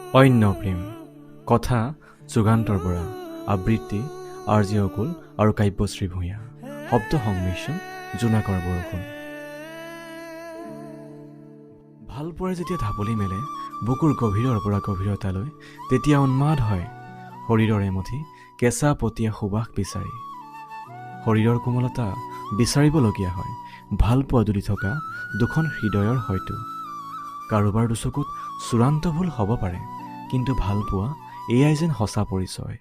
অন্য প্ৰেম কথা যুগান্তৰ বৰা আবৃত্তি আৰ.জি. অকুল আৰু কাব্যশ্ৰী ভূঞা শব্দ সংমিশ্ৰণ জোনাকৰ বৰষুণ ভালপোৱাই যেতিয়া ঢাপলি মেলে বুকুৰ গভীৰৰ পৰা গভীৰতালৈ তেতিয়া উন্মাদ হয় শৰীৰৰ এমুঠি কেঁচা পতীয়া সুবাস বিচাৰি শৰীৰৰ কোমলতা বিচাৰিবলগীয়া হয় ভালপোৱা দুলি থকা দুখন হৃদয়ৰ হয়তো কাৰোবাৰ দুচকুত চূড়ান্ত ভুল হ'ব পাৰে কিন্তু ভালপোৱা এয়াই যেন সঁচা পৰিচয়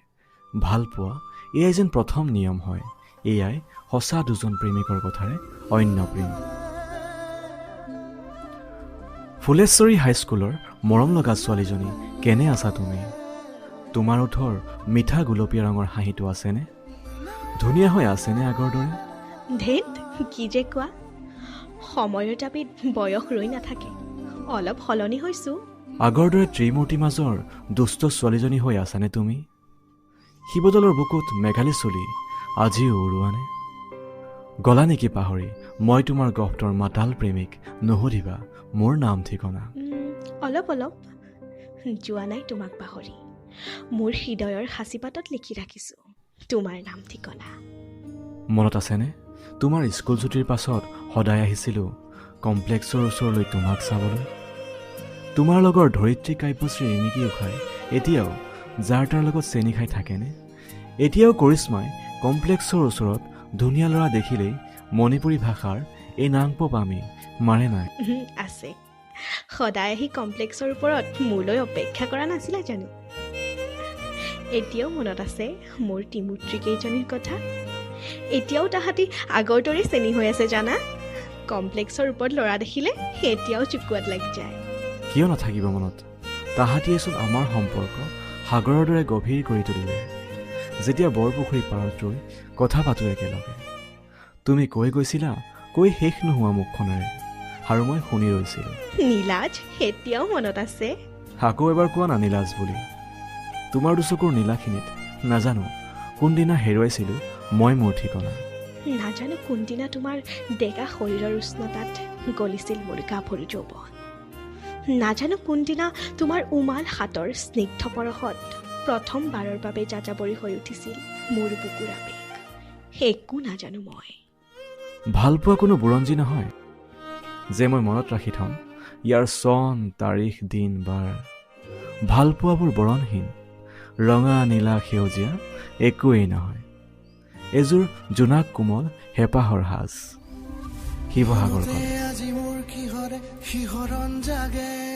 ভালপোৱা এয়াই যেন প্ৰথম নিয়ম হয় এয়াই সঁচা দুজন প্ৰেমিকৰ কথাৰে অন্য প্ৰেম ফুলেশ্বৰী হাইস্কুলৰ মৰম লগা ছোৱালীজনী কেনে আছা তুমি তোমাৰ ওঠৰ মিঠা গুলপীয়া ৰঙৰ হাঁহিটো আছেনে ধুনীয়া হৈ আছেনে আগৰ দৰে ধেত কি যে কোৱা সময়ৰ তাপিত বয়স ৰৈ নাথাকে অলপ সলনি হৈছোঁ আগৰ দৰে ত্ৰিমূৰ্তি মাজৰ দুষ্ট ছোৱালীজনী হৈ আছানে তুমি শিৱদলৰ বুকুত মেঘালী চুলি আজিও উৰুৱানে গলা নেকি পাহৰি মই তোমাৰ গহতৰ মাতাল প্ৰেমিক নুসুধিবা মোৰ নাম ঠিকনা অলপ অলপ যোৱা নাই তোমাক পাহৰি মোৰ হৃদয়ৰ সাঁচিপাতত লিখি ৰাখিছোঁ তোমাৰ নাম ঠিকনা মনত আছেনে তোমাৰ স্কুল ছুটিৰ পাছত সদায় আহিছিলোঁ কমপ্লেক্সৰ ওচৰলৈ তোমাক চাবলৈ তোমাৰ লগৰ ধৰিত্ৰী কাব্যশ্ৰী ৰিণিকী উখাই এতিয়াও যাৰ তাৰ লগত চেনি খাই থাকেনে এতিয়াও কৰিশ্মাই কমপ্লেক্সৰ ওচৰত ধুনীয়া ল'ৰা দেখিলেই মণিপুৰী ভাষাৰ এই নাংপপ আমি মাৰে নাই আছে সদায় আহি কমপ্লেক্সৰ ওপৰত মোলৈ অপেক্ষা কৰা নাছিলা জানো এতিয়াও মনত আছে মোৰ ত্ৰিমূৰ্তি কেইজনীৰ কথা এতিয়াও তাহাঁতি আগৰ দৰে চেনি হৈ আছে জানা কমপ্লেক্সৰ ওপৰত ল'ৰা দেখিলে এতিয়াও চুকুৱাত লাগি যায় কিয় নাথাকিব মনত তাহাঁতিয়েচোন আমাৰ সম্পৰ্ক সাগৰৰ দৰে গভীৰ কৰি তুলিলে যেতিয়া বৰপুখুৰী পাৰত ৰৈ কথা পাতোঁ একেলগে তুমি কৈ গৈছিলা কৈ শেষ নোহোৱা মুখখনেৰে আৰু মই শুনি ৰৈছিলোঁ নীলাজ এতিয়াও মনত আছে আকৌ এবাৰ কোৱা না নীলাজ বুলি তোমাৰ দুচকুৰ নীলাখিনিত নাজানো কোনদিনা হেৰুৱাইছিলোঁ মই মোৰ ঠিকনা নাজানো কোনদিনা তোমাৰ ডেকা শৰীৰৰ উষ্ণতাত গলিছিল মোৰ গাভৰু যৌৱন নাজানো কোনদিনা তোমাৰ উমাল হাতৰ স্নিগ্ধ পৰশত প্ৰথমবাৰৰ বাবে যাযাবৰী হৈ উঠিছিল মোৰ বুকুৰ আবেগ একো নাজানো মই ভালপোৱা কোনো বুৰঞ্জী নহয় যে মই মনত ৰাখি থম ইয়াৰ চন তাৰিখ দিন বাৰ ভালপোৱাবোৰ বৰণহীন ৰঙা নীলা সেউজীয়া একোৱেই নহয় এযোৰ জোনাক কোমল হেঁপাহৰ সাজ শিৱসাগৰ আজি মোৰ কিহৰে শিহৰণ জাগে